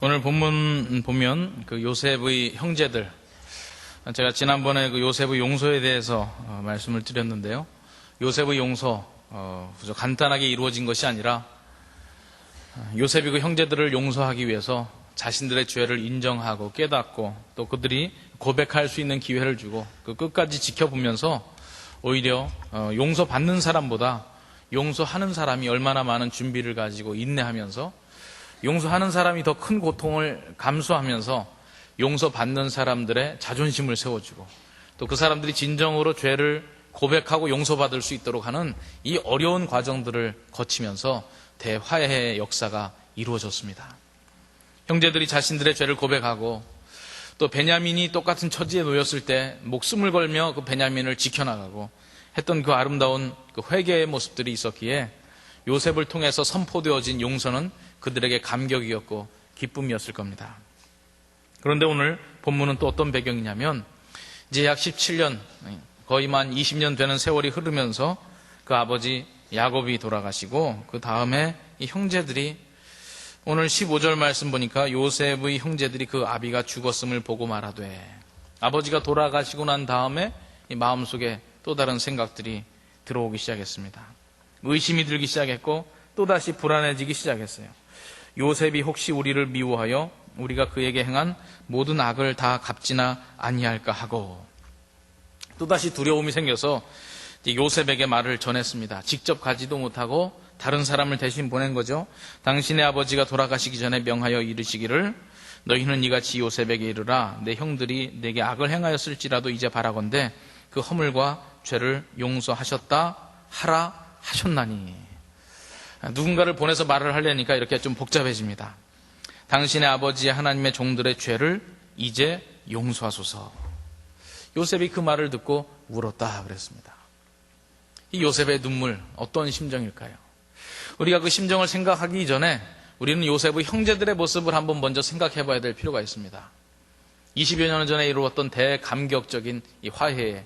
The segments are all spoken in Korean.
오늘 본문 보면 그 요셉의 형제들, 제가 지난번에 그 요셉의 용서에 대해서 말씀을 드렸는데요. 요셉의 용서, 간단하게 이루어진 것이 아니라 요셉이 그 형제들을 용서하기 위해서 자신들의 죄를 인정하고 깨닫고 또 그들이 고백할 수 있는 기회를 주고 그 끝까지 지켜보면서 오히려 용서받는 사람보다 용서하는 사람이 얼마나 많은 준비를 가지고 인내하면서 용서하는 사람이 더 큰 고통을 감수하면서 용서받는 사람들의 자존심을 세워주고 또 그 사람들이 진정으로 죄를 고백하고 용서받을 수 있도록 하는 이 어려운 과정들을 거치면서 대화해의 역사가 이루어졌습니다. 형제들이 자신들의 죄를 고백하고 또 베냐민이 똑같은 처지에 놓였을 때 목숨을 걸며 그 베냐민을 지켜나가고 했던 그 아름다운 그 회개의 모습들이 있었기에 요셉을 통해서 선포되어진 용서는 그들에게 감격이었고 기쁨이었을 겁니다. 그런데 오늘 본문은 또 어떤 배경이냐면 이제 약 17년, 거의 만 20년 되는 세월이 흐르면서 그 아버지 야곱이 돌아가시고 그 다음에 이 형제들이 오늘 15절 말씀 보니까 요셉의 형제들이 그 아비가 죽었음을 보고 말하되, 아버지가 돌아가시고 난 다음에 이 마음속에 또 다른 생각들이 들어오기 시작했습니다. 의심이 들기 시작했고 또다시 불안해지기 시작했어요. 요셉이 혹시 우리를 미워하여 우리가 그에게 행한 모든 악을 다 갚지나 아니할까 하고 또다시 두려움이 생겨서 요셉에게 말을 전했습니다. 직접 가지도 못하고 다른 사람을 대신 보낸 거죠. 당신의 아버지가 돌아가시기 전에 명하여 이르시기를 너희는 이같이 요셉에게 이르라. 내 형들이 내게 악을 행하였을지라도 이제 바라건대 그 허물과 죄를 용서하셨다 하라 하셨나니. 누군가를 보내서 말을 하려니까 이렇게 좀 복잡해집니다. 당신의 아버지 하나님의 종들의 죄를 이제 용서하소서. 요셉이 그 말을 듣고 울었다 그랬습니다. 이 요셉의 눈물, 어떤 심정일까요? 우리가 그 심정을 생각하기 전에 우리는 요셉의 형제들의 모습을 한번 먼저 생각해 봐야 될 필요가 있습니다. 20여 년 전에 이루었던 대감격적인 이 화해에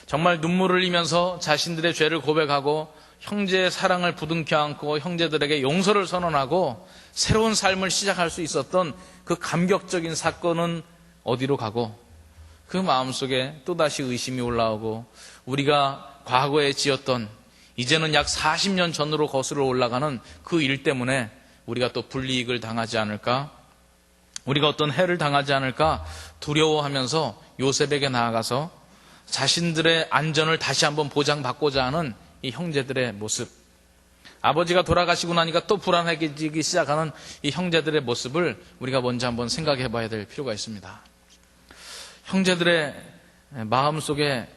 정말 눈물을 흘리면서 자신들의 죄를 고백하고 형제의 사랑을 부둥켜 안고 형제들에게 용서를 선언하고 새로운 삶을 시작할 수 있었던 그 감격적인 사건은 어디로 가고 그 마음속에 또다시 의심이 올라오고 우리가 과거에 지었던 이제는 약 40년 전으로 거슬러 올라가는 그 일 때문에 우리가 또 불이익을 당하지 않을까, 우리가 어떤 해를 당하지 않을까 두려워하면서 요셉에게 나아가서 자신들의 안전을 다시 한번 보장받고자 하는 이 형제들의 모습, 아버지가 돌아가시고 나니까 또 불안해지기 시작하는 이 형제들의 모습을 우리가 먼저 한번 생각해 봐야 될 필요가 있습니다. 형제들의 마음속에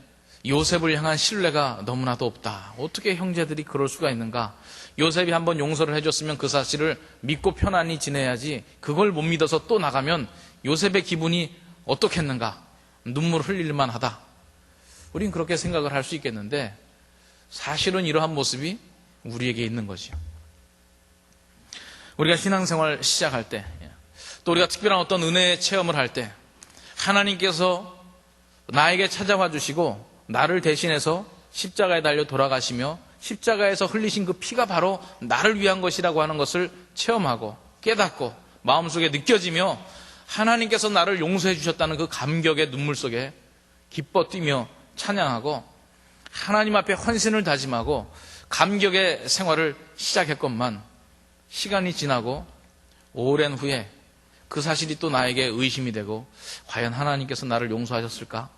요셉을 향한 신뢰가 너무나도 없다. 어떻게 형제들이 그럴 수가 있는가? 요셉이 한번 용서를 해줬으면 그 사실을 믿고 편안히 지내야지, 그걸 못 믿어서 또 나가면 요셉의 기분이 어떻겠는가? 눈물 흘릴만 하다. 우린 그렇게 생각을 할 수 있겠는데 사실은 이러한 모습이 우리에게 있는 거죠. 우리가 신앙생활 시작할 때, 또 우리가 특별한 어떤 은혜의 체험을 할 때 하나님께서 나에게 찾아와 주시고 나를 대신해서 십자가에 달려 돌아가시며 십자가에서 흘리신 그 피가 바로 나를 위한 것이라고 하는 것을 체험하고 깨닫고 마음속에 느껴지며 하나님께서 나를 용서해 주셨다는 그 감격의 눈물 속에 기뻐 뛰며 찬양하고 하나님 앞에 헌신을 다짐하고 감격의 생활을 시작했건만 시간이 지나고 오랜 후에 그 사실이 또 나에게 의심이 되고 과연 하나님께서 나를 용서하셨을까?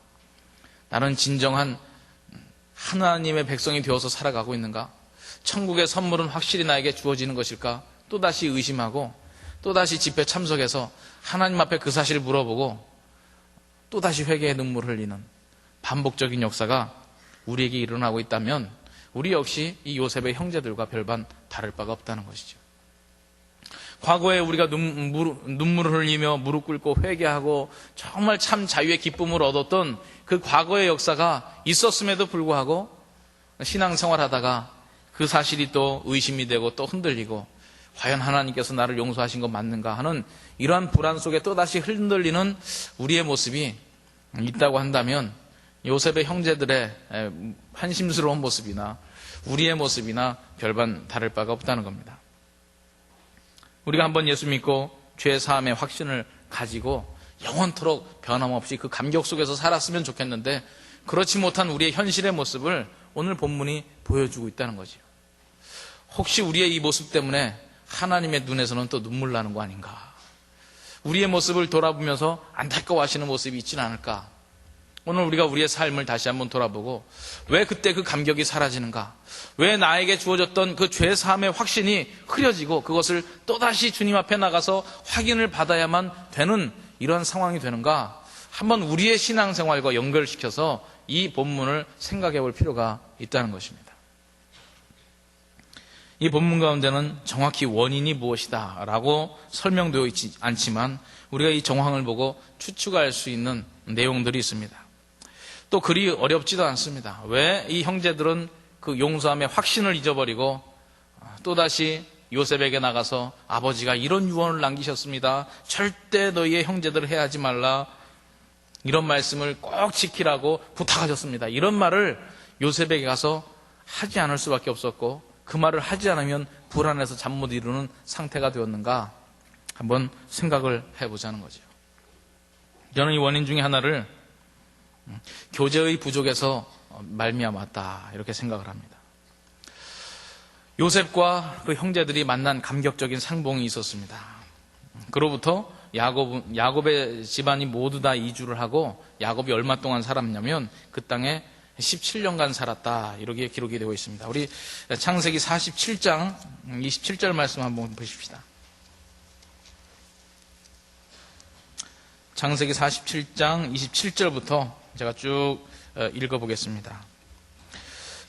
나는 진정한 하나님의 백성이 되어서 살아가고 있는가? 천국의 선물은 확실히 나에게 주어지는 것일까? 또다시 의심하고 또다시 집회 참석해서 하나님 앞에 그 사실을 물어보고 또다시 회개의 눈물을 흘리는 반복적인 역사가 우리에게 일어나고 있다면 우리 역시 이 요셉의 형제들과 별반 다를 바가 없다는 것이죠. 과거에 우리가 눈물을 흘리며 무릎 꿇고 회개하고 정말 참 자유의 기쁨을 얻었던 그 과거의 역사가 있었음에도 불구하고 신앙생활하다가 그 사실이 또 의심이 되고 또 흔들리고 과연 하나님께서 나를 용서하신 거 맞는가 하는 이러한 불안 속에 또다시 흔들리는 우리의 모습이 있다고 한다면 요셉의 형제들의 한심스러운 모습이나 우리의 모습이나 별반 다를 바가 없다는 겁니다. 우리가 한번 예수 믿고 죄 사함의 확신을 가지고 영원토록 변함없이 그 감격 속에서 살았으면 좋겠는데 그렇지 못한 우리의 현실의 모습을 오늘 본문이 보여주고 있다는 거죠. 혹시 우리의 이 모습 때문에 하나님의 눈에서는 또 눈물 나는 거 아닌가? 우리의 모습을 돌아보면서 안타까워하시는 모습이 있지는 않을까? 오늘 우리가 우리의 삶을 다시 한번 돌아보고 왜 그때 그 감격이 사라지는가? 왜 나에게 주어졌던 그 죄 사함의 확신이 흐려지고 그것을 또다시 주님 앞에 나가서 확인을 받아야만 되는 이런 상황이 되는가? 한번 우리의 신앙생활과 연결시켜서 이 본문을 생각해 볼 필요가 있다는 것입니다. 이 본문 가운데는 정확히 원인이 무엇이다 라고 설명되어 있지 않지만 우리가 이 정황을 보고 추측할 수 있는 내용들이 있습니다. 또 그리 어렵지도 않습니다. 왜 이 형제들은 그 용서함의 확신을 잊어버리고 또다시 요셉에게 나가서 아버지가 이런 유언을 남기셨습니다. 절대 너희의 형제들을 해하지 말라. 이런 말씀을 꼭 지키라고 부탁하셨습니다. 이런 말을 요셉에게 가서 하지 않을 수밖에 없었고 그 말을 하지 않으면 불안해서 잠 못 이루는 상태가 되었는가 한번 생각을 해보자는 거죠. 저는 이 원인 중에 하나를 교제의 부족에서 말미암았다 이렇게 생각을 합니다. 요셉과 그 형제들이 만난 감격적인 상봉이 있었습니다. 그로부터 야곱의 집안이 모두 다 이주를 하고 야곱이 얼마 동안 살았냐면 그 땅에 17년간 살았다 이렇게 기록이 되고 있습니다. 우리 창세기 47장 27절 말씀 한번 보십시다. 창세기 47장 27절부터 제가 쭉 읽어보겠습니다.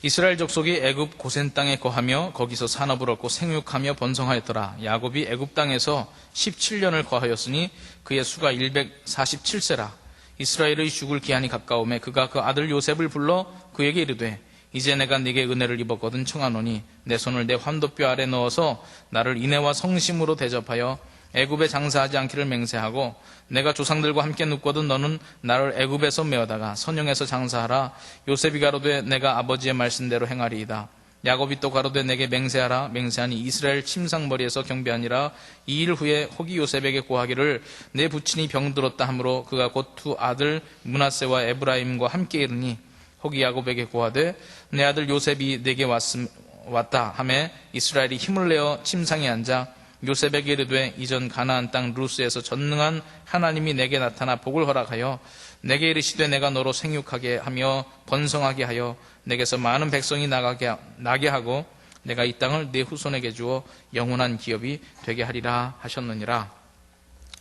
이스라엘 족속이 애굽 고센 땅에 거하며 거기서 산업을 얻고 생육하며 번성하였더라. 야곱이 애굽 땅에서 17년을 거하였으니 그의 수가 147세라. 이스라엘의 죽을 기한이 가까우매 그가 그 아들 요셉을 불러 그에게 이르되 이제 내가 네게 은혜를 입었거든 청하노니 내 손을 내 환도뼈 아래 넣어서 나를 인애와 성심으로 대접하여 애굽에 장사하지 않기를 맹세하고 내가 조상들과 함께 눕거든 너는 나를 애굽에서 메어다가 선영에서 장사하라. 요셉이 가로되 내가 아버지의 말씀대로 행하리이다. 야곱이 또 가로되 내게 맹세하라. 맹세하니 이스라엘 침상머리에서 경배하니라. 2일 후에 혹이 요셉에게 고하기를 내 부친이 병들었다 하므로 그가 곧 두 아들 므낫세와 에브라임과 함께 이르니 혹이 야곱에게 고하되 내 아들 요셉이 내게 왔다 하매 이스라엘이 힘을 내어 침상에 앉아 요셉에게 이르되 이전 가나안 땅 루스에서 전능한 하나님이 내게 나타나 복을 허락하여 내게 이르시되 내가 너로 생육하게 하며 번성하게 하여 내게서 많은 백성이 나게 하고 내가 이 땅을 네 후손에게 주어 영원한 기업이 되게 하리라 하셨느니라.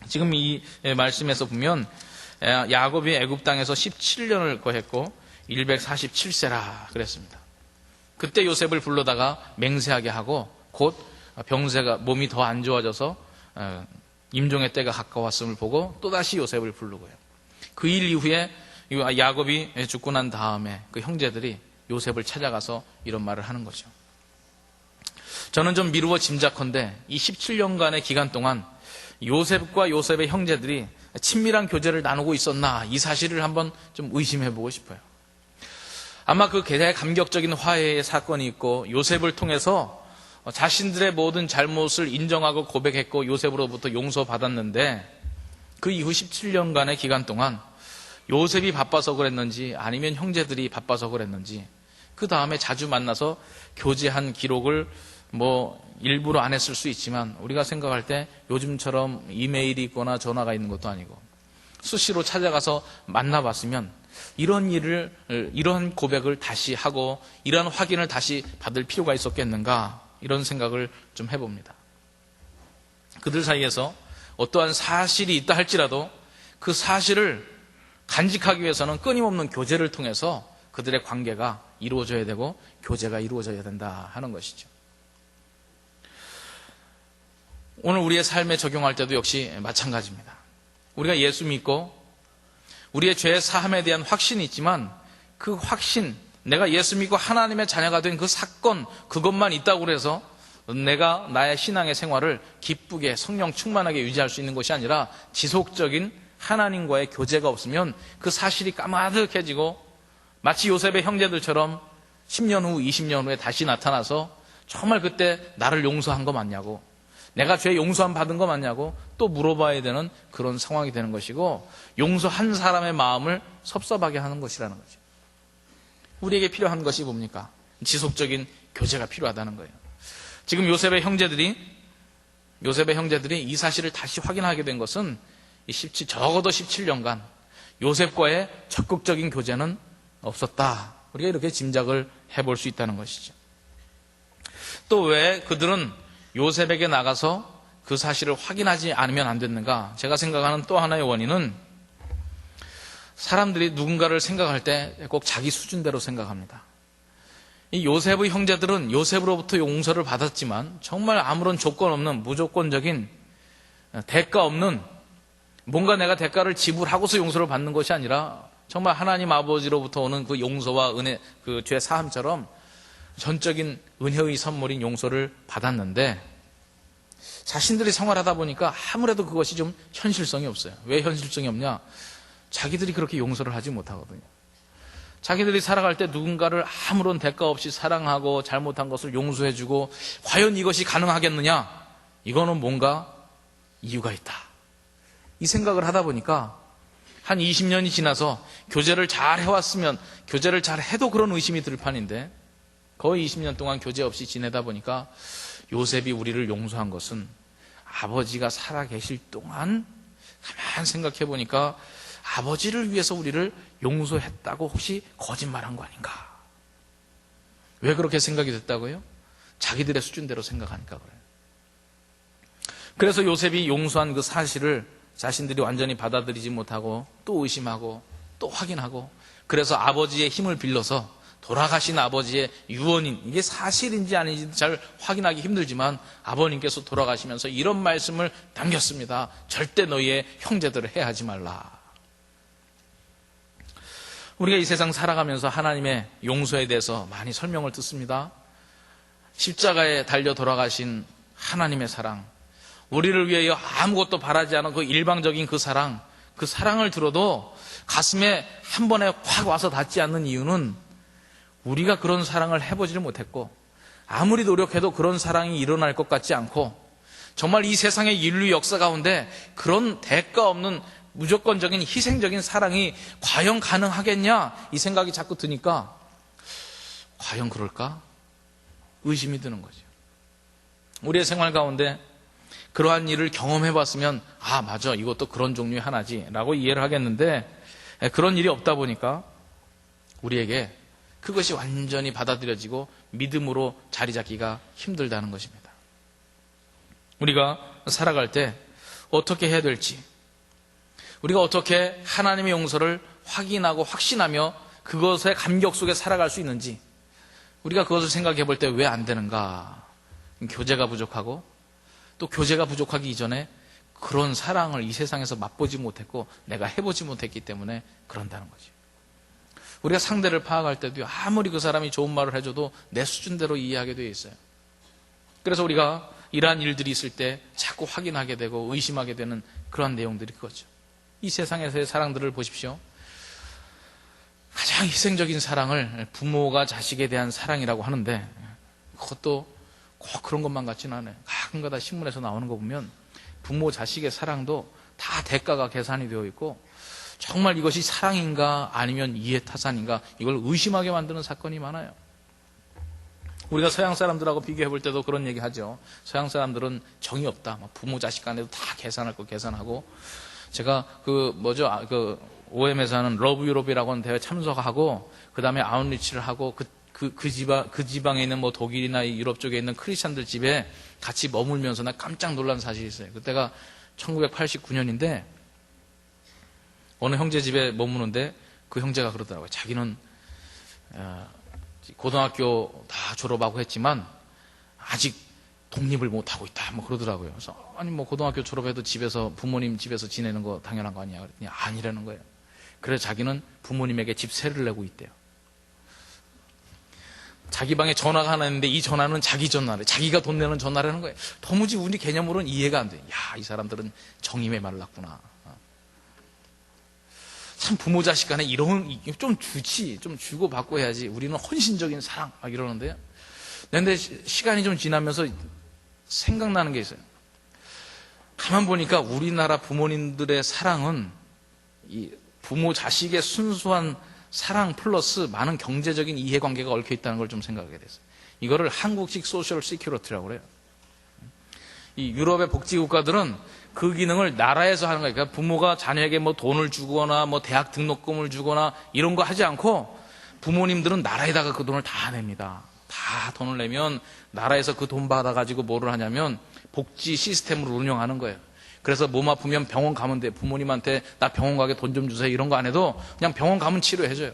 지금 이 말씀에서 보면 야곱이 애굽 땅에서 17년을 거했고 147세라 그랬습니다. 그때 요셉을 불러다가 맹세하게 하고 곧 병세가 몸이 더 안 좋아져서 임종의 때가 가까웠음을 보고 또다시 요셉을 부르고요. 그 일 이후에 야곱이 죽고 난 다음에 그 형제들이 요셉을 찾아가서 이런 말을 하는 거죠. 저는 좀 미루어 짐작컨대 이 17년간의 기간 동안 요셉과 요셉의 형제들이 친밀한 교제를 나누고 있었나 이 사실을 한번 좀 의심해 보고 싶어요. 아마 그 대단히 감격적인 화해의 사건이 있고 요셉을 통해서 자신들의 모든 잘못을 인정하고 고백했고 요셉으로부터 용서받았는데 그 이후 17년간의 기간 동안 요셉이 바빠서 그랬는지 아니면 형제들이 바빠서 그랬는지 그 다음에 자주 만나서 교제한 기록을 일부러 안 했을 수 있지만 우리가 생각할 때 요즘처럼 이메일이 있거나 전화가 있는 것도 아니고 수시로 찾아가서 만나봤으면 이런 고백을 다시 하고 이런 확인을 다시 받을 필요가 있었겠는가 이런 생각을 좀 해봅니다. 그들 사이에서 어떠한 사실이 있다 할지라도 그 사실을 간직하기 위해서는 끊임없는 교제를 통해서 그들의 관계가 이루어져야 되고 교제가 이루어져야 된다 하는 것이죠. 오늘 우리의 삶에 적용할 때도 역시 마찬가지입니다. 우리가 예수 믿고 우리의 죄 사함에 대한 확신이 있지만 그 확신, 내가 예수 믿고 하나님의 자녀가 된 그 사건 그것만 있다고 해서 내가 나의 신앙의 생활을 기쁘게 성령 충만하게 유지할 수 있는 것이 아니라 지속적인 하나님과의 교제가 없으면 그 사실이 까마득해지고 마치 요셉의 형제들처럼 10년 후 20년 후에 다시 나타나서 정말 그때 나를 용서한 거 맞냐고 내가 죄 용서함 받은 거 맞냐고 또 물어봐야 되는 그런 상황이 되는 것이고, 용서한 사람의 마음을 섭섭하게 하는 것이라는 거죠. 우리에게 필요한 것이 뭡니까? 지속적인 교제가 필요하다는 거예요. 지금 요셉의 형제들이 이 사실을 다시 확인하게 된 것은 적어도 17년간 요셉과의 적극적인 교제는 없었다. 우리가 이렇게 짐작을 해볼 수 있다는 것이죠. 또 왜 그들은 요셉에게 나가서 그 사실을 확인하지 않으면 안 됐는가? 제가 생각하는 또 하나의 원인은, 사람들이 누군가를 생각할 때 꼭 자기 수준대로 생각합니다. 이 요셉의 형제들은 요셉으로부터 용서를 받았지만 정말 아무런 조건 없는 무조건적인 대가 없는, 뭔가 내가 대가를 지불하고서 용서를 받는 것이 아니라 정말 하나님 아버지로부터 오는 그 용서와 은혜, 그 죄 사함처럼 전적인 은혜의 선물인 용서를 받았는데, 자신들이 생활하다 보니까 아무래도 그것이 좀 현실성이 없어요. 왜 현실성이 없냐? 자기들이 그렇게 용서를 하지 못하거든요. 자기들이 살아갈 때 누군가를 아무런 대가 없이 사랑하고 잘못한 것을 용서해주고, 과연 이것이 가능하겠느냐? 이거는 뭔가 이유가 있다. 이 생각을 하다 보니까 한 20년이 지나서 교제를 잘 해왔으면, 교제를 잘 해도 그런 의심이 들 판인데, 거의 20년 동안 교제 없이 지내다 보니까 요셉이 우리를 용서한 것은 아버지가 살아계실 동안, 가만 생각해 보니까 아버지를 위해서 우리를 용서했다고 혹시 거짓말한 거 아닌가? 왜 그렇게 생각이 됐다고요? 자기들의 수준대로 생각하니까 그래요. 그래서 요셉이 용서한 그 사실을 자신들이 완전히 받아들이지 못하고 또 의심하고 또 확인하고, 그래서 아버지의 힘을 빌려서 돌아가신 아버지의 유언인, 이게 사실인지 아닌지 잘 확인하기 힘들지만 아버님께서 돌아가시면서 이런 말씀을 남겼습니다. 절대 너희의 형제들을 해하지 말라. 우리가 이 세상 살아가면서 하나님의 용서에 대해서 많이 설명을 듣습니다. 십자가에 달려 돌아가신 하나님의 사랑, 우리를 위하여 아무것도 바라지 않은 그 일방적인 그 사랑을 들어도 가슴에 한 번에 확 와서 닿지 않는 이유는, 우리가 그런 사랑을 해보지를 못했고, 아무리 노력해도 그런 사랑이 일어날 것 같지 않고, 정말 이 세상의 인류 역사 가운데 그런 대가 없는 무조건적인 희생적인 사랑이 과연 가능하겠냐? 이 생각이 자꾸 드니까, 과연 그럴까? 의심이 드는 거죠. 우리의 생활 가운데 그러한 일을 경험해봤으면, 아, 맞아, 이것도 그런 종류의 하나지 라고 이해를 하겠는데, 그런 일이 없다 보니까 우리에게 그것이 완전히 받아들여지고 믿음으로 자리 잡기가 힘들다는 것입니다. 우리가 살아갈 때 어떻게 해야 될지, 우리가 어떻게 하나님의 용서를 확인하고 확신하며 그것의 감격 속에 살아갈 수 있는지, 우리가 그것을 생각해 볼 때 왜 안 되는가? 교제가 부족하고, 또 교제가 부족하기 이전에 그런 사랑을 이 세상에서 맛보지 못했고 내가 해보지 못했기 때문에 그런다는 거죠. 우리가 상대를 파악할 때도 아무리 그 사람이 좋은 말을 해줘도 내 수준대로 이해하게 되어 있어요. 그래서 우리가 이러한 일들이 있을 때 자꾸 확인하게 되고 의심하게 되는 그런 내용들이 그거죠. 이 세상에서의 사랑들을 보십시오. 가장 희생적인 사랑을 부모가 자식에 대한 사랑이라고 하는데, 그것도 꼭 그런 것만 같지는 않아요. 가끔가다 신문에서 나오는 거 보면 부모 자식의 사랑도 다 대가가 계산이 되어 있고, 정말 이것이 사랑인가 아니면 이해타산인가, 이걸 의심하게 만드는 사건이 많아요. 우리가 서양 사람들하고 비교해 볼 때도 그런 얘기 하죠. 서양 사람들은 정이 없다. 부모 자식 간에도 다 계산할 거 계산하고. 제가 OM에서 하는 러브 유럽이라고 하는 대회에 참석하고, 그 다음에 아웃리치를 하고, 그 지방에 있는 독일이나 유럽 쪽에 있는 크리스찬들 집에 같이 머물면서 나 깜짝 놀란 사실이 있어요. 그때가 1989년인데, 어느 형제 집에 머무는데 그 형제가 그러더라고요. 자기는 고등학교 다 졸업하고 했지만 아직 독립을 못하고 있다, 그러더라고요. 그래서 아니 고등학교 졸업해도 집에서, 부모님 집에서 지내는 거 당연한 거 아니야? 그랬더니 아니라는 거예요. 그래서 자기는 부모님에게 집세를 내고 있대요. 자기 방에 전화가 하나 있는데 이 전화는 자기 전화래. 자기가 돈 내는 전화라는 거예요. 도무지 우리 개념으로는 이해가 안 돼. 야, 이 사람들은 정임에 말랐구나. 참 부모 자식 간에 이런, 좀 주지, 좀 주고 받고 해야지. 우리는 헌신적인 사랑, 이러는데요. 근데 시간이 좀 지나면서 생각나는 게 있어요. 가만 보니까 우리나라 부모님들의 사랑은 이 부모 자식의 순수한 사랑 플러스 많은 경제적인 이해관계가 얽혀 있다는 걸 좀 생각하게 됐어요. 이거를 한국식 소셜 시큐리티라고 그래요. 이 유럽의 복지 국가들은 그 기능을 나라에서 하는 거예요. 그러니까 부모가 자녀에게 뭐 돈을 주거나 뭐 대학 등록금을 주거나 이런 거 하지 않고 부모님들은 나라에다가 그 돈을 다 냅니다. 다 돈을 내면 나라에서 그 돈 받아가지고 뭐를 하냐면 복지 시스템을 운영하는 거예요. 그래서 몸 아프면 병원 가면 돼. 부모님한테 나 병원 가게 돈 좀 주세요. 이런 거 안 해도 그냥 병원 가면 치료해줘요.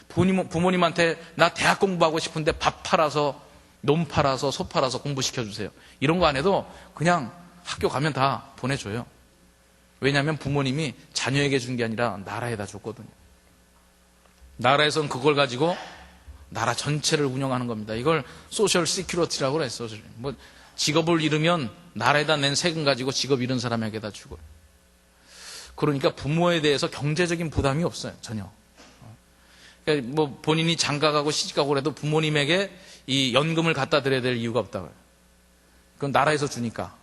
부모님한테 나 대학 공부하고 싶은데 밥 팔아서, 논 팔아서, 소 팔아서 공부시켜주세요. 이런 거 안 해도 그냥 학교 가면 다 보내줘요. 왜냐하면 부모님이 자녀에게 준 게 아니라 나라에다 줬거든요. 나라에서는 그걸 가지고 나라 전체를 운영하는 겁니다. 이걸 소셜 시큐리티라고 그랬어요. 뭐 직업을 잃으면 나라에다 낸 세금 가지고 직업 잃은 사람에게다 주고. 그러니까 부모에 대해서 경제적인 부담이 없어요. 전혀. 그러니까 뭐 본인이 장가가고 시집가고 그래도 부모님에게 이 연금을 갖다 드려야 될 이유가 없다고요. 그건 나라에서 주니까.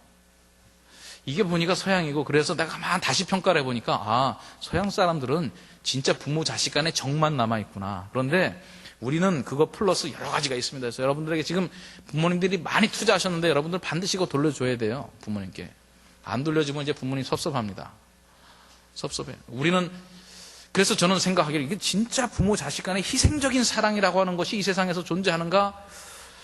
이게 보니까 서양이고, 그래서 내가 가만 다시 평가를 해보니까 아, 서양 사람들은 진짜 부모 자식 간에 정만 남아있구나. 그런데 우리는 그거 플러스 여러 가지가 있습니다. 그래서 여러분들에게 지금 부모님들이 많이 투자하셨는데 여러분들 반드시 이거 돌려줘야 돼요. 부모님께. 안 돌려주면 이제 부모님 섭섭합니다. 섭섭해요. 우리는 그래서 저는 생각하기를 이게 진짜 부모 자식 간의 희생적인 사랑이라고 하는 것이 이 세상에서 존재하는가?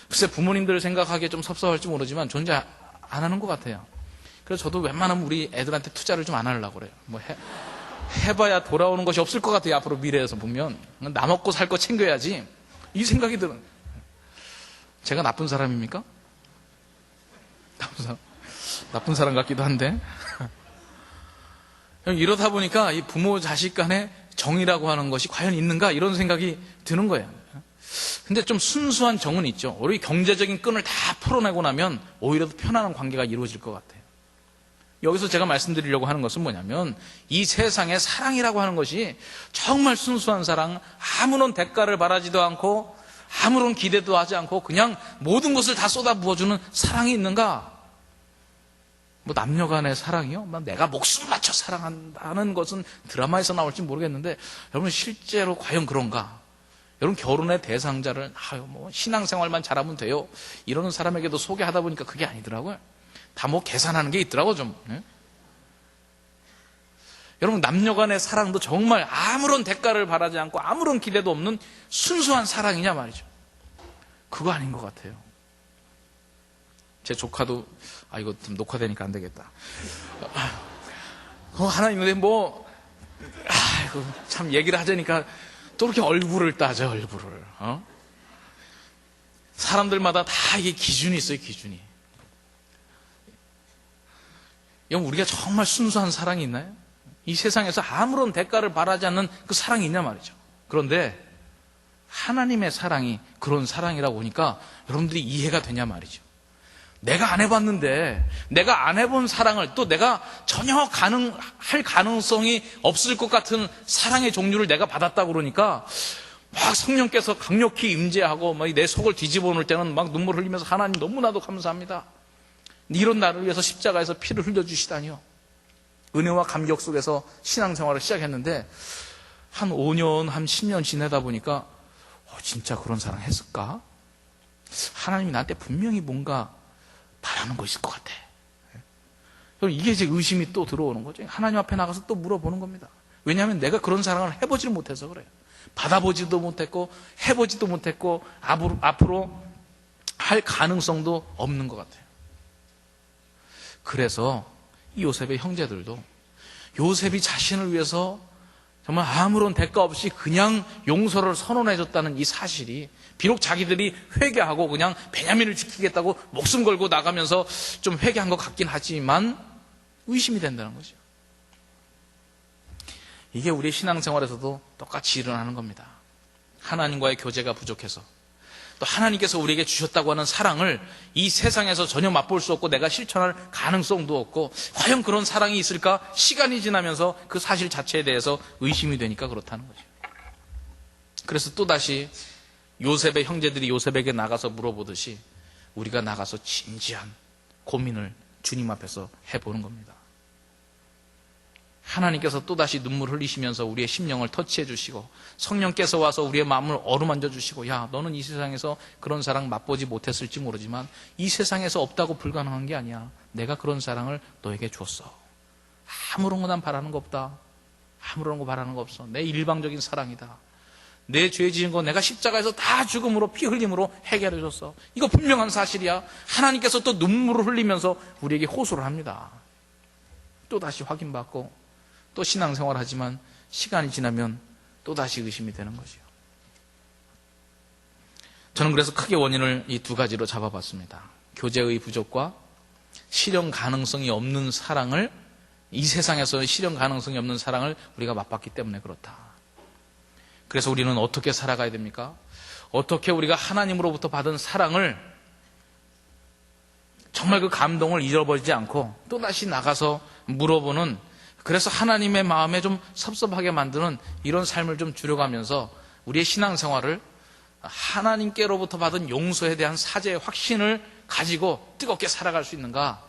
글쎄 부모님들을 생각하기에 좀 섭섭할지 모르지만 존재 안 하는 것 같아요. 그래서 저도 웬만하면 우리 애들한테 투자를 좀 안 하려고 그래요. 뭐 해봐야 돌아오는 것이 없을 것 같아요. 앞으로 미래에서 보면. 나 먹고 살 거 챙겨야지. 이 생각이 들어요. 제가 나쁜 사람입니까? 나쁜 사람 같기도 한데. 이러다 보니까 이 부모 자식 간의 정이라고 하는 것이 과연 있는가? 이런 생각이 드는 거예요. 근데 좀 순수한 정은 있죠. 우리 경제적인 끈을 다 풀어내고 나면 오히려 더 편안한 관계가 이루어질 것 같아요. 여기서 제가 말씀드리려고 하는 것은 뭐냐면 이 세상의 사랑이라고 하는 것이 정말 순수한 사랑, 아무런 대가를 바라지도 않고 아무런 기대도 하지 않고 그냥 모든 것을 다 쏟아부어주는 사랑이 있는가? 뭐 남녀 간의 사랑이요? 내가 목숨 바쳐 사랑한다는 것은 드라마에서 나올지 모르겠는데 여러분 실제로 과연 그런가? 여러분 결혼의 대상자를 뭐 신앙생활만 잘하면 돼요 이러는 사람에게도 소개하다 보니까 그게 아니더라고요. 다 뭐 계산하는 게 있더라고 좀. 네? 여러분 남녀 간의 사랑도 정말 아무런 대가를 바라지 않고 아무런 기대도 없는 순수한 사랑이냐 말이죠. 그거 아닌 것 같아요. 제 조카도 이거 좀 녹화되니까 안 되겠다. 하나님인데 참 얘기를 하자니까 또 이렇게 얼굴을 따져 얼굴을. 사람들마다 다 이게 기준이 있어요. 기준이. 여러분 우리가 정말 순수한 사랑이 있나요? 이 세상에서 아무런 대가를 바라지 않는 그 사랑이 있냐 말이죠. 그런데 하나님의 사랑이 그런 사랑이라고 보니까 여러분들이 이해가 되냐 말이죠. 내가 안 해봤는데 내가 안 해본 사랑을 또 내가 전혀 할 가능성이 없을 것 같은 사랑의 종류를 내가 받았다고 그러니까 막 성령께서 강력히 임재하고 막 내 속을 뒤집어 놓을 때는 막 눈물 흘리면서 하나님 너무나도 감사합니다. 이런 나를 위해서 십자가에서 피를 흘려주시다니요. 은혜와 감격 속에서 신앙생활을 시작했는데 한 5년, 한 10년 지내다 보니까 진짜 그런 사랑 했을까? 하나님이 나한테 분명히 뭔가 바라는 거 있을 것 같아. 이게 이제 의심이 또 들어오는 거죠. 하나님 앞에 나가서 또 물어보는 겁니다. 왜냐하면 내가 그런 사랑을 해보지를 못해서 그래요. 받아보지도 못했고 해보지도 못했고 앞으로 할 가능성도 없는 것 같아요. 그래서 이 요셉의 형제들도 요셉이 자신을 위해서 정말 아무런 대가 없이 그냥 용서를 선언해줬다는 이 사실이 비록 자기들이 회개하고 그냥 베냐민을 지키겠다고 목숨 걸고 나가면서 좀 회개한 것 같긴 하지만 의심이 된다는 거죠. 이게 우리 신앙생활에서도 똑같이 일어나는 겁니다. 하나님과의 교제가 부족해서 또 하나님께서 우리에게 주셨다고 하는 사랑을 이 세상에서 전혀 맛볼 수 없고 내가 실천할 가능성도 없고 과연 그런 사랑이 있을까? 시간이 지나면서 그 사실 자체에 대해서 의심이 되니까 그렇다는 거죠. 그래서 또다시 요셉의 형제들이 요셉에게 나가서 물어보듯이 우리가 나가서 진지한 고민을 주님 앞에서 해보는 겁니다. 하나님께서 또다시 눈물 흘리시면서 우리의 심령을 터치해 주시고 성령께서 와서 우리의 마음을 어루만져 주시고, 야, 너는 이 세상에서 그런 사랑 맛보지 못했을지 모르지만 이 세상에서 없다고 불가능한 게 아니야. 내가 그런 사랑을 너에게 줬어. 아무런 거 난 바라는 거 없다. 아무런 거 바라는 거 없어. 내 일방적인 사랑이다. 내 죄 지은 거 내가 십자가에서 다 죽음으로 피 흘림으로 해결해 줬어. 이거 분명한 사실이야. 하나님께서 또 눈물을 흘리면서 우리에게 호소를 합니다. 또 다시 확인받고 또 신앙생활 하지만 시간이 지나면 또 다시 의심이 되는 거지요. 저는 그래서 크게 원인을 이 두 가지로 잡아봤습니다. 교제의 부족과 실현 가능성이 없는 사랑을, 이 세상에서 실현 가능성이 없는 사랑을 우리가 맛봤기 때문에 그렇다. 그래서 우리는 어떻게 살아가야 됩니까? 어떻게 우리가 하나님으로부터 받은 사랑을, 정말 그 감동을 잃어버리지 않고 또다시 나가서 물어보는, 그래서 하나님의 마음에 좀 섭섭하게 만드는 이런 삶을 좀 줄여가면서 우리의 신앙생활을 하나님께로부터 받은 용서에 대한 사죄의 확신을 가지고 뜨겁게 살아갈 수 있는가?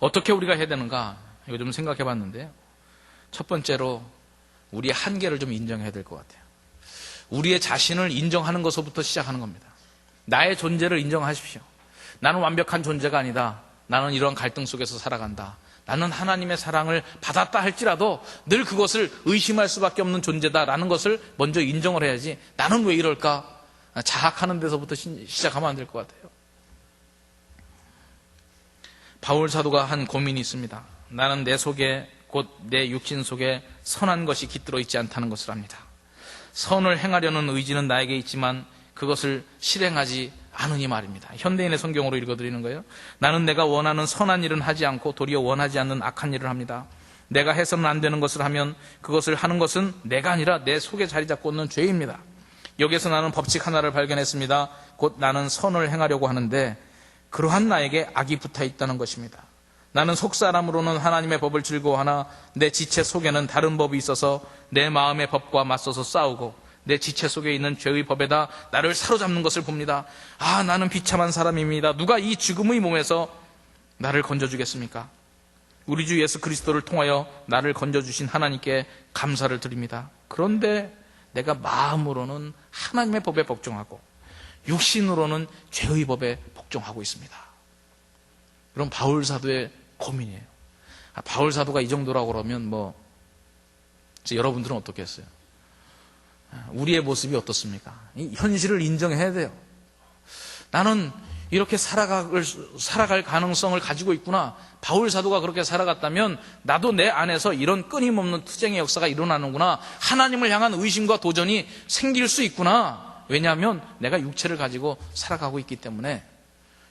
어떻게 우리가 해야 되는가? 이거 좀 생각해 봤는데요. 첫 번째로 우리의 한계를 좀 인정해야 될 것 같아요. 우리의 자신을 인정하는 것부터 시작하는 겁니다. 나의 존재를 인정하십시오. 나는 완벽한 존재가 아니다. 나는 이런 갈등 속에서 살아간다. 나는 하나님의 사랑을 받았다 할지라도 늘 그것을 의심할 수밖에 없는 존재다라는 것을 먼저 인정을 해야지, 나는 왜 이럴까? 자학하는 데서부터 시작하면 안 될 것 같아요. 바울 사도가 한 고민이 있습니다. 나는 내 속에, 곧 내 육신 속에 선한 것이 깃들어 있지 않다는 것을 압니다. 선을 행하려는 의지는 나에게 있지만 그것을 실행하지 않으니 말입니다. 현대인의 성경으로 읽어드리는 거예요. 나는 내가 원하는 선한 일은 하지 않고 도리어 원하지 않는 악한 일을 합니다. 내가 해서는 안 되는 것을 하면 그것을 하는 것은 내가 아니라 내 속에 자리 잡고 있는 죄입니다. 여기에서 나는 법칙 하나를 발견했습니다. 곧 나는 선을 행하려고 하는데 그러한 나에게 악이 붙어 있다는 것입니다. 나는 속사람으로는 하나님의 법을 즐거워하나 내 지체 속에는 다른 법이 있어서 내 마음의 법과 맞서서 싸우고 내 지체 속에 있는 죄의 법에다 나를 사로잡는 것을 봅니다. 아, 나는 비참한 사람입니다. 누가 이 죽음의 몸에서 나를 건져주겠습니까? 우리 주 예수 그리스도를 통하여 나를 건져주신 하나님께 감사를 드립니다. 그런데 내가 마음으로는 하나님의 법에 복종하고 육신으로는 죄의 법에 복종하고 있습니다. 그럼 바울 사도의 고민이에요. 바울 사도가 이 정도라고 그러면 여러분들은 어떻게 했어요? 우리의 모습이 어떻습니까? 이 현실을 인정해야 돼요. 나는 이렇게 살아갈 가능성을 가지고 있구나. 바울 사도가 그렇게 살아갔다면 나도 내 안에서 이런 끊임없는 투쟁의 역사가 일어나는구나. 하나님을 향한 의심과 도전이 생길 수 있구나. 왜냐하면 내가 육체를 가지고 살아가고 있기 때문에.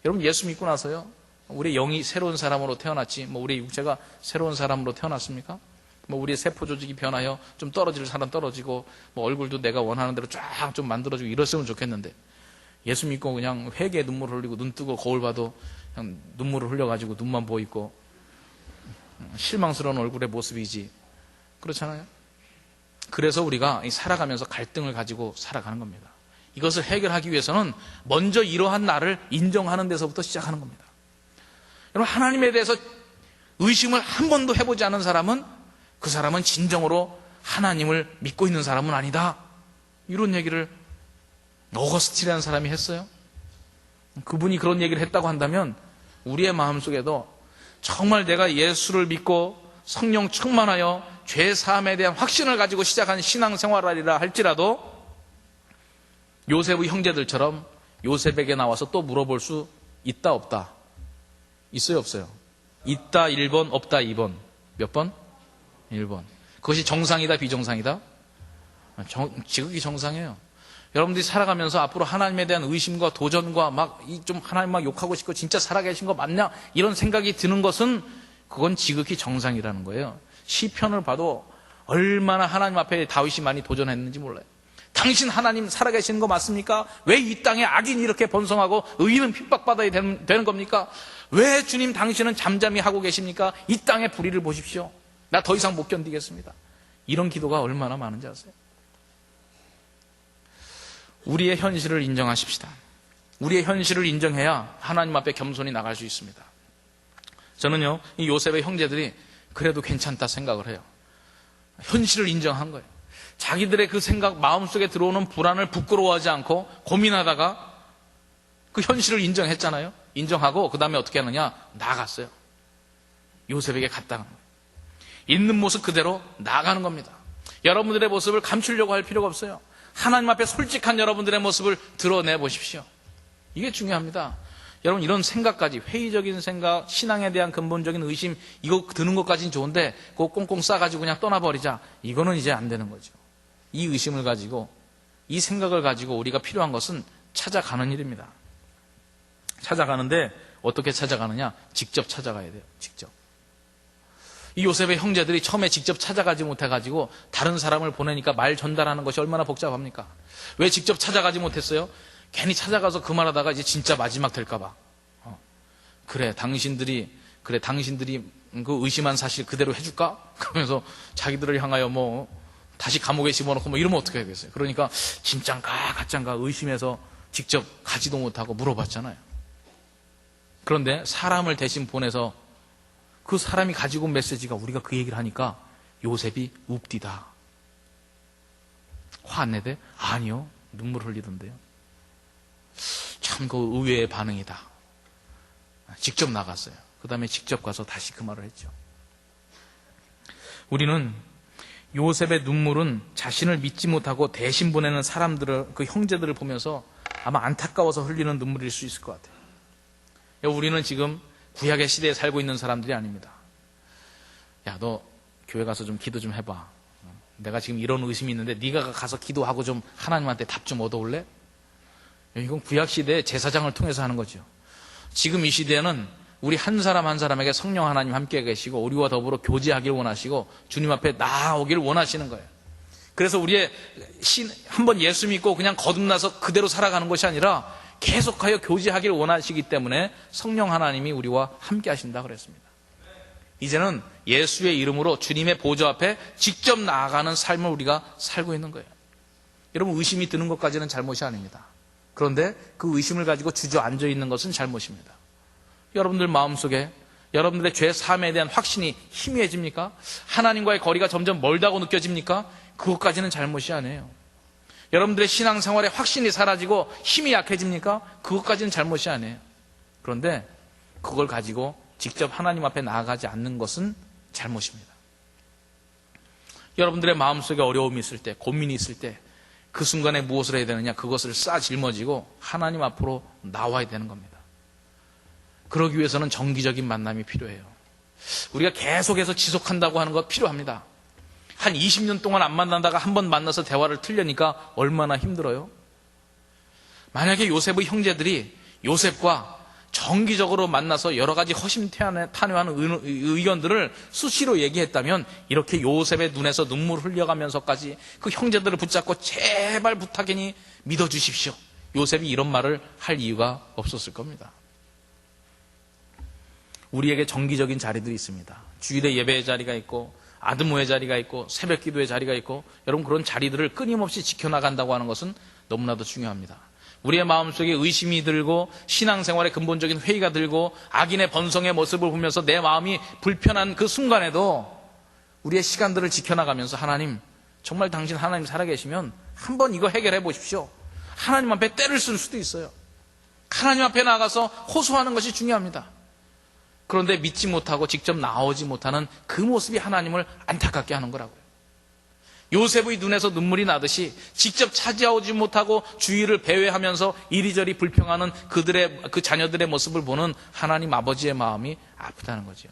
여러분, 예수 믿고 나서요, 우리 영이 새로운 사람으로 태어났지 우리 육체가 새로운 사람으로 태어났습니까? 우리의 세포 조직이 변하여 좀 떨어질 사람 떨어지고 얼굴도 내가 원하는 대로 쫙 좀 만들어지고 이랬으면 좋겠는데, 예수 믿고 그냥 회개에 눈물을 흘리고 눈 뜨고 거울 봐도 그냥 눈물을 흘려가지고 눈만 보이고 실망스러운 얼굴의 모습이지. 그렇잖아요. 그래서 우리가 살아가면서 갈등을 가지고 살아가는 겁니다. 이것을 해결하기 위해서는 먼저 이러한 나를 인정하는 데서부터 시작하는 겁니다. 여러분, 하나님에 대해서 의심을 한 번도 해보지 않은 사람은 그 사람은 진정으로 하나님을 믿고 있는 사람은 아니다. 이런 얘기를 어거스틴이라는 사람이 했어요. 그분이 그런 얘기를 했다고 한다면 우리의 마음속에도 정말 내가 예수를 믿고 성령 충만하여 죄 사함에 대한 확신을 가지고 시작한 신앙생활이라 할지라도 요셉의 형제들처럼 요셉에게 나와서 또 물어볼 수 있다 없다? 있어요 없어요? 있다 1번, 없다 2번. 몇 번? 1번. 그것이 정상이다 비정상이다? 지극히 정상이에요. 여러분들이 살아가면서 앞으로 하나님에 대한 의심과 도전과 좀 하나님 욕하고 싶고 진짜 살아계신 거 맞냐? 이런 생각이 드는 것은 그건 지극히 정상이라는 거예요. 시편을 봐도 얼마나 하나님 앞에 다윗이 많이 도전했는지 몰라요. 당신 하나님 살아계시는 거 맞습니까? 왜 이 땅에 악인이 이렇게 번성하고 의인은 핍박받아야 되는 겁니까? 왜 주님 당신은 잠잠히 하고 계십니까? 이 땅의 불의를 보십시오. 나 더 이상 못 견디겠습니다. 이런 기도가 얼마나 많은지 아세요? 우리의 현실을 인정하십시다. 우리의 현실을 인정해야 하나님 앞에 겸손히 나갈 수 있습니다. 저는요, 이 요셉의 형제들이 그래도 괜찮다 생각을 해요. 현실을 인정한 거예요. 자기들의 그 생각, 마음속에 들어오는 불안을 부끄러워하지 않고 고민하다가 그 현실을 인정했잖아요. 인정하고 그 다음에 어떻게 하느냐? 나아갔어요. 요셉에게 갔다는 거예요. 있는 모습 그대로 나아가는 겁니다. 여러분들의 모습을 감추려고 할 필요가 없어요. 하나님 앞에 솔직한 여러분들의 모습을 드러내 보십시오. 이게 중요합니다. 여러분, 이런 생각까지, 회의적인 생각, 신앙에 대한 근본적인 의심, 이거 드는 것까지는 좋은데 그거 꽁꽁 싸가지고 그냥 떠나버리자, 이거는 이제 안 되는 거죠. 이 의심을 가지고, 이 생각을 가지고 우리가 필요한 것은 찾아가는 일입니다. 찾아가는데 어떻게 찾아가느냐? 직접 찾아가야 돼요. 직접. 이 요셉의 형제들이 처음에 직접 찾아가지 못해가지고 다른 사람을 보내니까 말 전달하는 것이 얼마나 복잡합니까? 왜 직접 찾아가지 못했어요? 괜히 찾아가서 그 말하다가 이제 진짜 마지막 될까봐. 그래, 당신들이 그 의심한 사실 그대로 해줄까? 그러면서 자기들을 향하여 뭐 다시 감옥에 집어넣고 뭐 이러면 어떻게 하겠어요? 그러니까 진짠가 가짠가 의심해서 직접 가지도 못하고 물어봤잖아요. 그런데 사람을 대신 보내서 그 사람이 가지고 온 메시지가 우리가 그 얘기를 하니까 요셉이 웁디다. 화 안 내대? 아니요. 눈물 흘리던데요. 참 그 의외의 반응이다. 직접 나갔어요. 그 다음에 직접 가서 다시 그 말을 했죠. 우리는 요셉의 눈물은 자신을 믿지 못하고 대신 보내는 사람들을, 그 형제들을 보면서 아마 안타까워서 흘리는 눈물일 수 있을 것 같아요. 우리는 지금 구약의 시대에 살고 있는 사람들이 아닙니다. 야, 너 교회 가서 좀 기도 좀 해봐. 내가 지금 이런 의심이 있는데 네가 가서 기도하고 좀 하나님한테 답 좀 얻어올래? 이건 구약 시대의 제사장을 통해서 하는 거죠. 지금 이 시대에는 우리 한 사람 한 사람에게 성령 하나님 함께 계시고 우리와 더불어 교제하길 원하시고 주님 앞에 나아오길 원하시는 거예요. 그래서 우리의 한번 예수 믿고 그냥 거듭나서 그대로 살아가는 것이 아니라 계속하여 교제하길 원하시기 때문에 성령 하나님이 우리와 함께 하신다 그랬습니다. 이제는 예수의 이름으로 주님의 보좌 앞에 직접 나아가는 삶을 우리가 살고 있는 거예요. 여러분, 의심이 드는 것까지는 잘못이 아닙니다. 그런데 그 의심을 가지고 주저앉아 있는 것은 잘못입니다. 여러분들 마음속에 여러분들의 죄 사함에 대한 확신이 희미해집니까? 하나님과의 거리가 점점 멀다고 느껴집니까? 그것까지는 잘못이 아니에요. 여러분들의 신앙생활에 확신이 사라지고 힘이 약해집니까? 그것까지는 잘못이 아니에요. 그런데 그걸 가지고 직접 하나님 앞에 나아가지 않는 것은 잘못입니다. 여러분들의 마음속에 어려움이 있을 때, 고민이 있을 때 그 순간에 무엇을 해야 되느냐? 그것을 жил머지고 하나님 앞으로 나와야 되는 겁니다. 그러기 위해서는 정기적인 만남이 필요해요. 우리가 계속해서 지속한다고 하는 거 필요합니다. 한 20년 동안 안 만나다가 한 번 만나서 대화를 틀려니까 얼마나 힘들어요? 만약에 요셉의 형제들이 요셉과 정기적으로 만나서 여러 가지 허심탄회한 의견들을 수시로 얘기했다면 이렇게 요셉의 눈에서 눈물 흘려가면서까지 그 형제들을 붙잡고 제발 부탁이니 믿어주십시오. 요셉이 이런 말을 할 이유가 없었을 겁니다. 우리에게 정기적인 자리들이 있습니다. 주일에 예배의 자리가 있고 아드모의 자리가 있고 새벽 기도의 자리가 있고 여러분 그런 자리들을 끊임없이 지켜나간다고 하는 것은 너무나도 중요합니다. 우리의 마음속에 의심이 들고 신앙생활에 근본적인 회의가 들고 악인의 번성의 모습을 보면서 내 마음이 불편한 그 순간에도 우리의 시간들을 지켜나가면서 하나님, 정말 당신 하나님 살아계시면 한번 이거 해결해 보십시오. 하나님 앞에 때를 쓸 수도 있어요. 하나님 앞에 나가서 호소하는 것이 중요합니다. 그런데 믿지 못하고 직접 나오지 못하는 그 모습이 하나님을 안타깝게 하는 거라고요. 요셉의 눈에서 눈물이 나듯이 직접 찾아오지 못하고 주위를 배회하면서 이리저리 불평하는 그 자녀들의 모습을 보는 하나님 아버지의 마음이 아프다는 거죠.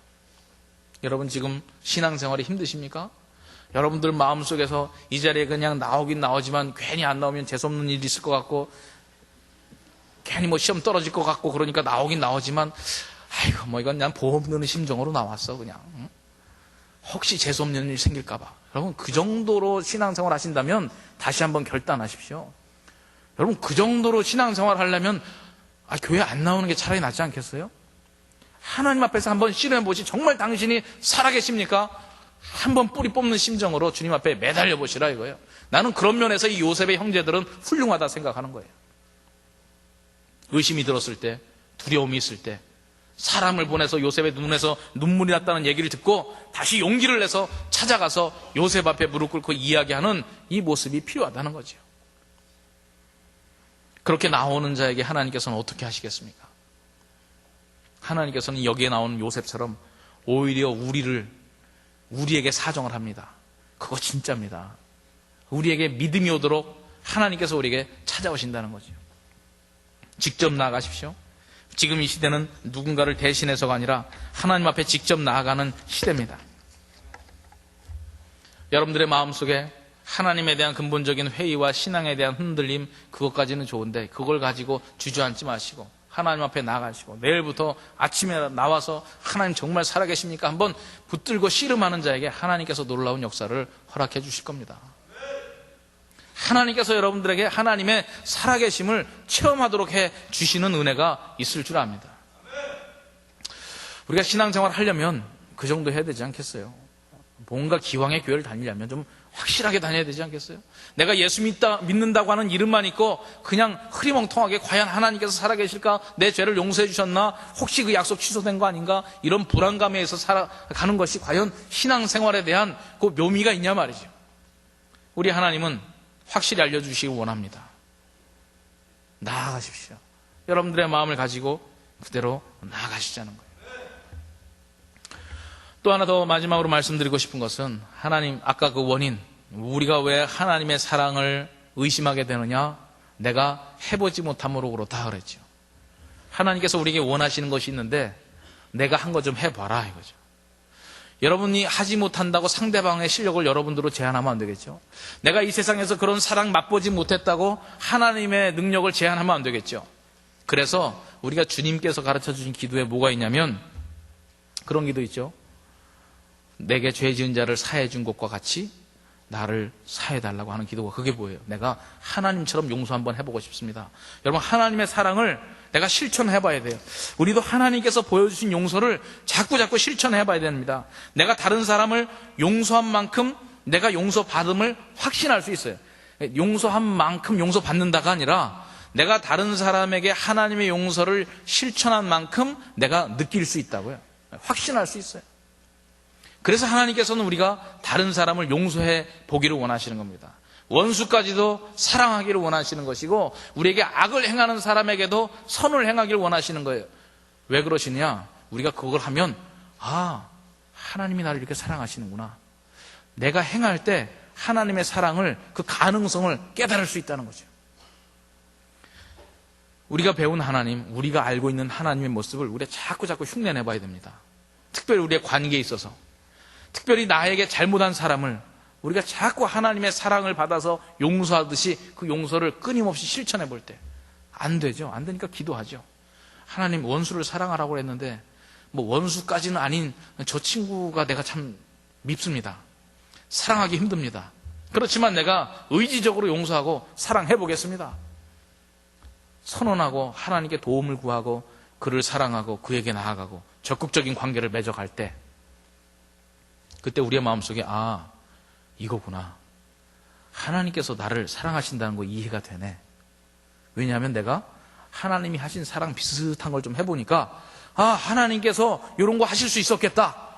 여러분 지금 신앙생활이 힘드십니까? 여러분들 마음속에서 이 자리에 그냥 나오긴 나오지만 괜히 안 나오면 재수없는 일이 있을 것 같고 괜히 뭐 시험 떨어질 것 같고 그러니까 나오긴 나오지만 아이고 뭐 이건 난 보험 드는 심정으로 나왔어 그냥. 혹시 재수없는 일 생길까 봐. 여러분 그 정도로 신앙생활 하신다면 다시 한번 결단하십시오. 여러분 그 정도로 신앙생활 하려면 교회 안 나오는 게 차라리 낫지 않겠어요? 하나님 앞에서 한번 실험해보시. 정말 당신이 살아계십니까? 한번 뿌리 뽑는 심정으로 주님 앞에 매달려 보시라 이거예요. 나는 그런 면에서 이 요셉의 형제들은 훌륭하다 생각하는 거예요. 의심이 들었을 때, 두려움이 있을 때 사람을 보내서 요셉의 눈에서 눈물이 났다는 얘기를 듣고 다시 용기를 내서 찾아가서 요셉 앞에 무릎 꿇고 이야기하는 이 모습이 필요하다는 거죠. 그렇게 나오는 자에게 하나님께서는 어떻게 하시겠습니까? 하나님께서는 여기에 나오는 요셉처럼 오히려 우리에게 사정을 합니다. 그거 진짜입니다. 우리에게 믿음이 오도록 하나님께서 우리에게 찾아오신다는 거죠. 직접 나아가십시오. 지금 이 시대는 누군가를 대신해서가 아니라 하나님 앞에 직접 나아가는 시대입니다. 여러분들의 마음속에 하나님에 대한 근본적인 회의와 신앙에 대한 흔들림, 그것까지는 좋은데 그걸 가지고 주저앉지 마시고 하나님 앞에 나아가시고 내일부터 아침에 나와서 하나님 정말 살아계십니까? 한번 붙들고 씨름하는 자에게 하나님께서 놀라운 역사를 허락해 주실 겁니다. 하나님께서 여러분들에게 하나님의 살아계심을 체험하도록 해 주시는 은혜가 있을 줄 압니다. 우리가 신앙생활 하려면 그 정도 해야 되지 않겠어요? 뭔가 기왕의 교회를 다니려면 좀 확실하게 다녀야 되지 않겠어요? 내가 예수 믿는다고 하는 이름만 있고 그냥 흐리멍텅하게 과연 하나님께서 살아계실까? 내 죄를 용서해 주셨나? 혹시 그 약속 취소된 거 아닌가? 이런 불안감에서 살아가는 것이 과연 신앙생활에 대한 그 묘미가 있냐 말이죠. 우리 하나님은 확실히 알려주시기 원합니다. 나아가십시오. 여러분들의 마음을 가지고 그대로 나아가시자는 거예요. 또 하나 더 마지막으로 말씀드리고 싶은 것은 하나님, 아까 그 원인, 우리가 왜 하나님의 사랑을 의심하게 되느냐? 내가 해보지 못함으로 그렇다 그랬죠. 하나님께서 우리에게 원하시는 것이 있는데 내가 한 거 좀 해봐라 이거죠. 여러분이 하지 못한다고 상대방의 실력을 여러분들로 제한하면 안 되겠죠. 내가 이 세상에서 그런 사랑 맛보지 못했다고 하나님의 능력을 제한하면 안 되겠죠. 그래서 우리가 주님께서 가르쳐 주신 기도에 뭐가 있냐면 그런 기도 있죠. 내게 죄 지은 자를 사해 준 것과 같이 나를 사해달라고 하는 기도가 그게 뭐예요? 내가 하나님처럼 용서 한번 해보고 싶습니다. 여러분, 하나님의 사랑을 내가 실천해봐야 돼요. 우리도 하나님께서 보여주신 용서를 자꾸 실천해봐야 됩니다. 내가 다른 사람을 용서한 만큼 내가 용서받음을 확신할 수 있어요. 용서한 만큼 용서받는다가 아니라 내가 다른 사람에게 하나님의 용서를 실천한 만큼 내가 느낄 수 있다고요. 확신할 수 있어요. 그래서 하나님께서는 우리가 다른 사람을 용서해 보기를 원하시는 겁니다. 원수까지도 사랑하기를 원하시는 것이고 우리에게 악을 행하는 사람에게도 선을 행하기를 원하시는 거예요. 왜 그러시냐? 우리가 그걸 하면 하나님이 나를 이렇게 사랑하시는구나. 내가 행할 때 하나님의 사랑을, 그 가능성을 깨달을 수 있다는 거죠. 우리가 배운 하나님, 우리가 알고 있는 하나님의 모습을 우리가 자꾸 흉내내 봐야 됩니다. 특별히 우리의 관계에 있어서, 특별히 나에게 잘못한 사람을 우리가 자꾸 하나님의 사랑을 받아서 용서하듯이 그 용서를 끊임없이 실천해 볼 때 안 되죠. 안 되니까 기도하죠. 하나님, 원수를 사랑하라고 했는데 뭐 원수까지는 아닌 저 친구가 내가 참 밉습니다. 사랑하기 힘듭니다. 그렇지만 내가 의지적으로 용서하고 사랑해 보겠습니다. 선언하고 하나님께 도움을 구하고 그를 사랑하고 그에게 나아가고 적극적인 관계를 맺어갈 때 그때 우리의 마음속에 이거구나. 하나님께서 나를 사랑하신다는 거 이해가 되네. 왜냐하면 내가 하나님이 하신 사랑 비슷한 걸 좀 해보니까 하나님께서 이런 거 하실 수 있었겠다.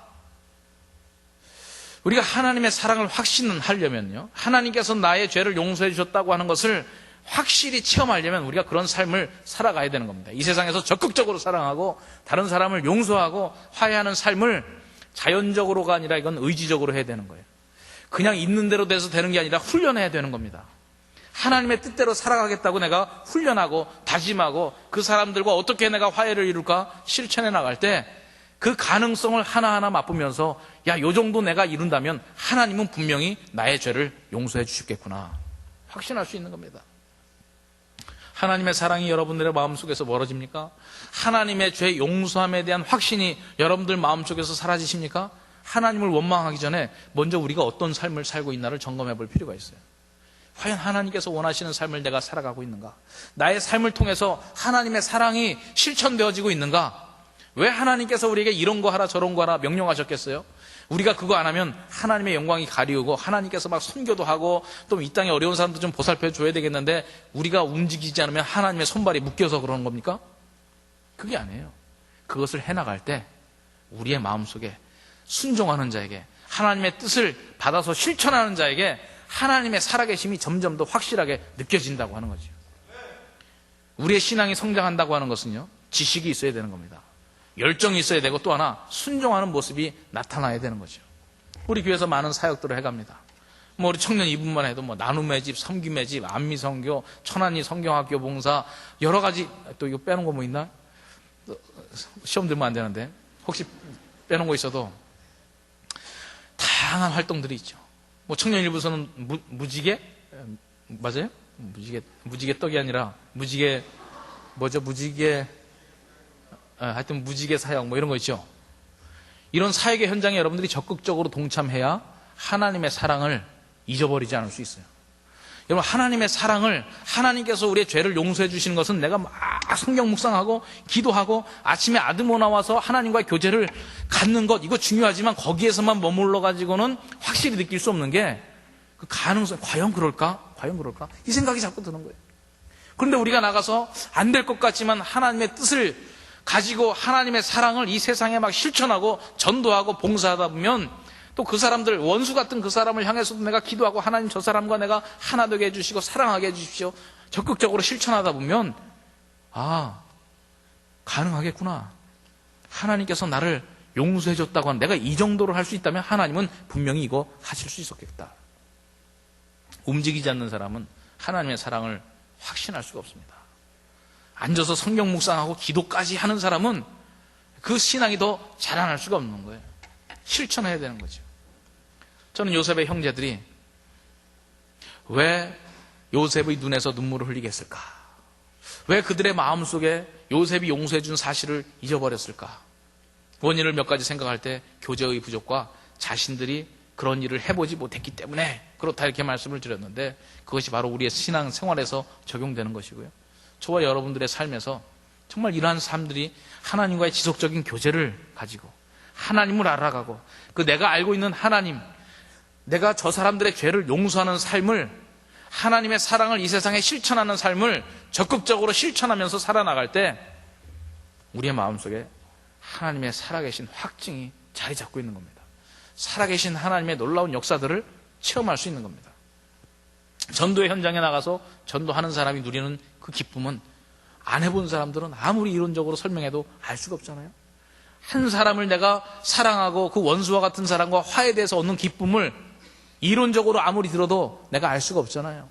우리가 하나님의 사랑을 확신하려면요, 하나님께서 나의 죄를 용서해 주셨다고 하는 것을 확실히 체험하려면 우리가 그런 삶을 살아가야 되는 겁니다. 이 세상에서 적극적으로 사랑하고 다른 사람을 용서하고 화해하는 삶을 자연적으로가 아니라 이건 의지적으로 해야 되는 거예요. 그냥 있는 대로 돼서 되는 게 아니라 훈련해야 되는 겁니다. 하나님의 뜻대로 살아가겠다고 내가 훈련하고 다짐하고 그 사람들과 어떻게 내가 화해를 이룰까 실천해 나갈 때 그 가능성을 하나하나 맛보면서 요 정도 내가 이룬다면 하나님은 분명히 나의 죄를 용서해 주시겠구나 확신할 수 있는 겁니다. 하나님의 사랑이 여러분들의 마음속에서 멀어집니까? 하나님의 죄 용서함에 대한 확신이 여러분들 마음속에서 사라지십니까? 하나님을 원망하기 전에 먼저 우리가 어떤 삶을 살고 있나를 점검해 볼 필요가 있어요. 과연 하나님께서 원하시는 삶을 내가 살아가고 있는가? 나의 삶을 통해서 하나님의 사랑이 실천되어지고 있는가? 왜 하나님께서 우리에게 이런 거 하라 저런 거 하라 명령하셨겠어요? 우리가 그거 안 하면 하나님의 영광이 가리우고 하나님께서 막 선교도 하고 또 이 땅에 어려운 사람도 좀 보살펴 줘야 되겠는데 우리가 움직이지 않으면 하나님의 손발이 묶여서 그러는 겁니까? 그게 아니에요. 그것을 해나갈 때 우리의 마음속에 순종하는 자에게, 하나님의 뜻을 받아서 실천하는 자에게 하나님의 살아계심이 점점 더 확실하게 느껴진다고 하는 거죠. 우리의 신앙이 성장한다고 하는 것은요, 지식이 있어야 되는 겁니다. 열정이 있어야 되고, 또 하나 순종하는 모습이 나타나야 되는 거죠. 우리 교회에서 많은 사역들을 해갑니다. 우리 청년 이분만 해도 나눔의 집, 섬김의 집, 안미성교, 천안리 성경학교 봉사, 여러 가지. 또 이거 빼놓은 거 있나? 시험 들면 안 되는데 혹시 빼놓은 거 있어도 다양한 활동들이 있죠. 청년일부서는 무지개? 맞아요? 무지개 떡이 아니라 무지개 하여튼 무지개 사역 이런 거 있죠. 이런 사역의 현장에 여러분들이 적극적으로 동참해야 하나님의 사랑을 잊어버리지 않을 수 있어요. 여러분, 하나님의 사랑을, 하나님께서 우리의 죄를 용서해 주시는 것은 내가 막 성경 묵상하고 기도하고 아침에 아드모 나와서 하나님과의 교제를 갖는 것, 이거 중요하지만 거기에서만 머물러 가지고는 확실히 느낄 수 없는 게 그 가능성, 과연 그럴까? 이 생각이 자꾸 드는 거예요. 그런데 우리가 나가서 안 될 것 같지만 하나님의 뜻을 가지고 하나님의 사랑을 이 세상에 막 실천하고 전도하고 봉사하다 보면 또 그 사람들, 원수 같은 그 사람을 향해서도 내가 기도하고 하나님 저 사람과 내가 하나 되게 해주시고 사랑하게 해주십시오. 적극적으로 실천하다 보면 가능하겠구나. 하나님께서 나를 용서해줬다고 하는, 내가 이 정도로 할 수 있다면 하나님은 분명히 이거 하실 수 있었겠다. 움직이지 않는 사람은 하나님의 사랑을 확신할 수가 없습니다. 앉아서 성경 묵상하고 기도까지 하는 사람은 그 신앙이 더 자라날 수가 없는 거예요. 실천해야 되는 거죠. 저는 요셉의 형제들이 왜 요셉의 눈에서 눈물을 흘리게 했을까? 왜 그들의 마음속에 요셉이 용서해 준 사실을 잊어버렸을까? 원인을 몇 가지 생각할 때 교제의 부족과 자신들이 그런 일을 해보지 못했기 때문에 그렇다, 이렇게 말씀을 드렸는데, 그것이 바로 우리의 신앙 생활에서 적용되는 것이고요. 저와 여러분들의 삶에서 정말 이러한 삶들이 하나님과의 지속적인 교제를 가지고 하나님을 알아가고 그 내가 알고 있는 하나님, 내가 저 사람들의 죄를 용서하는 삶을, 하나님의 사랑을 이 세상에 실천하는 삶을 적극적으로 실천하면서 살아나갈 때 우리의 마음속에 하나님의 살아계신 확증이 자리 잡고 있는 겁니다. 살아계신 하나님의 놀라운 역사들을 체험할 수 있는 겁니다. 전도의 현장에 나가서 전도하는 사람이 누리는 그 기쁨은 안 해본 사람들은 아무리 이론적으로 설명해도 알 수가 없잖아요. 한 사람을 내가 사랑하고 그 원수와 같은 사람과 화해돼서 얻는 기쁨을 이론적으로 아무리 들어도 내가 알 수가 없잖아요.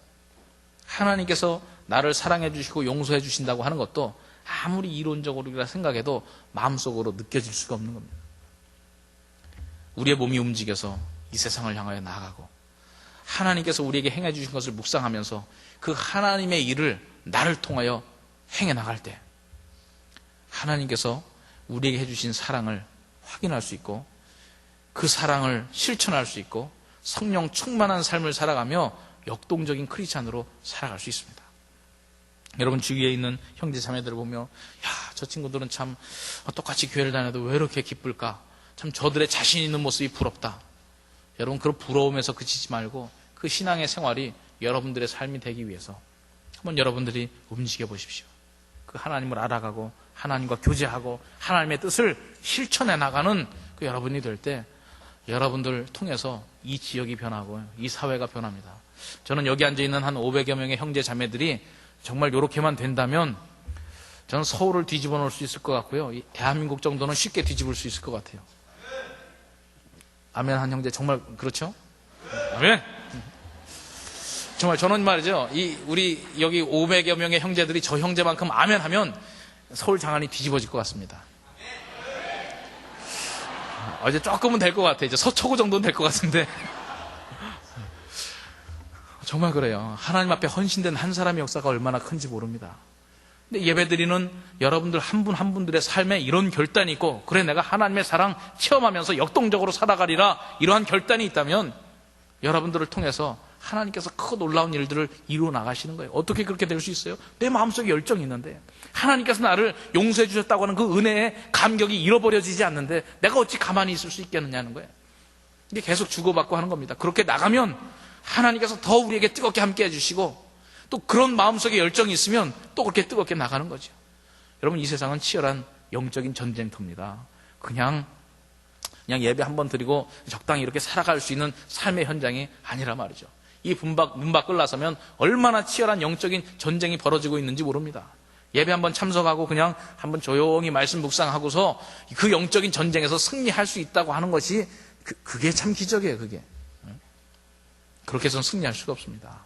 하나님께서 나를 사랑해 주시고 용서해 주신다고 하는 것도 아무리 이론적으로 생각해도 마음속으로 느껴질 수가 없는 겁니다. 우리의 몸이 움직여서 이 세상을 향하여 나아가고 하나님께서 우리에게 행해 주신 것을 묵상하면서 그 하나님의 일을 나를 통하여 행해 나갈 때 하나님께서 우리에게 해주신 사랑을 확인할 수 있고 그 사랑을 실천할 수 있고 성령 충만한 삶을 살아가며 역동적인 크리스찬으로 살아갈 수 있습니다. 여러분, 주위에 있는 형제 자매들을 보며 저 친구들은 참 똑같이 교회를 다녀도 왜 이렇게 기쁠까? 참 저들의 자신 있는 모습이 부럽다. 여러분, 그런 부러움에서 그치지 말고 그 신앙의 생활이 여러분들의 삶이 되기 위해서 한번 여러분들이 움직여 보십시오. 그 하나님을 알아가고 하나님과 교제하고 하나님의 뜻을 실천해 나가는 그 여러분이 될 때 여러분들 통해서 이 지역이 변하고 이 사회가 변합니다. 저는 여기 앉아있는 한 500여 명의 형제 자매들이 정말 이렇게만 된다면 저는 서울을 뒤집어 놓을 수 있을 것 같고요. 이 대한민국 정도는 쉽게 뒤집을 수 있을 것 같아요. 아멘 한 형제 정말 그렇죠? 아멘. 정말 저는 말이죠. 우리 여기 500여 명의 형제들이 저 형제만큼 아멘 하면 서울 장안이 뒤집어질 것 같습니다. 이제 조금은 될 것 같아요. 이제 서초구 정도는 될 것 같은데. 정말 그래요. 하나님 앞에 헌신된 한 사람의 역사가 얼마나 큰지 모릅니다. 근데 예배드리는 여러분들 한 분 한 분들의 삶에 이런 결단이 있고, 그래 내가 하나님의 사랑 체험하면서 역동적으로 살아가리라, 이러한 결단이 있다면 여러분들을 통해서 하나님께서 크고 놀라운 일들을 이루어 나가시는 거예요. 어떻게 그렇게 될 수 있어요? 내 마음속에 열정이 있는데 하나님께서 나를 용서해 주셨다고 하는 그 은혜의 감격이 잃어버려지지 않는데 내가 어찌 가만히 있을 수 있겠느냐는 거예요. 이게 계속 주고받고 하는 겁니다. 그렇게 나가면 하나님께서 더 우리에게 뜨겁게 함께 해주시고 또 그런 마음속에 열정이 있으면 또 그렇게 뜨겁게 나가는 거죠. 여러분, 이 세상은 치열한 영적인 전쟁터입니다. 그냥 예배 한번 드리고 적당히 이렇게 살아갈 수 있는 삶의 현장이 아니라 말이죠. 이 문 밖을 나서면 얼마나 치열한 영적인 전쟁이 벌어지고 있는지 모릅니다. 예배 한번 참석하고 그냥 한번 조용히 말씀 묵상하고서 그 영적인 전쟁에서 승리할 수 있다고 하는 것이 그게 참 기적이에요. 그게 그렇게 해서는 승리할 수가 없습니다.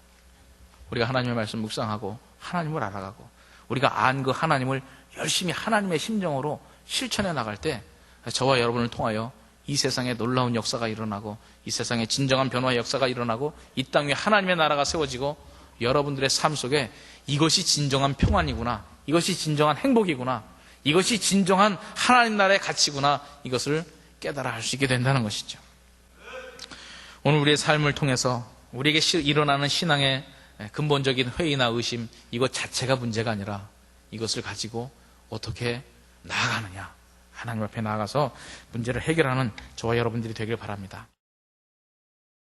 우리가 하나님의 말씀 묵상하고 하나님을 알아가고 우리가 안 그 하나님을 열심히 하나님의 심정으로 실천해 나갈 때 저와 여러분을 통하여 이 세상에 놀라운 역사가 일어나고 이 세상에 진정한 변화의 역사가 일어나고 이 땅 위에 하나님의 나라가 세워지고 여러분들의 삶 속에 이것이 진정한 평안이구나, 이것이 진정한 행복이구나, 이것이 진정한 하나님 나라의 가치구나, 이것을 깨달아 할 수 있게 된다는 것이죠. 오늘 우리의 삶을 통해서 우리에게 일어나는 신앙의 근본적인 회의나 의심, 이것 자체가 문제가 아니라 이것을 가지고 어떻게 나아가느냐, 하나님 앞에 나아가서 문제를 해결하는 저와 여러분들이 되길 바랍니다.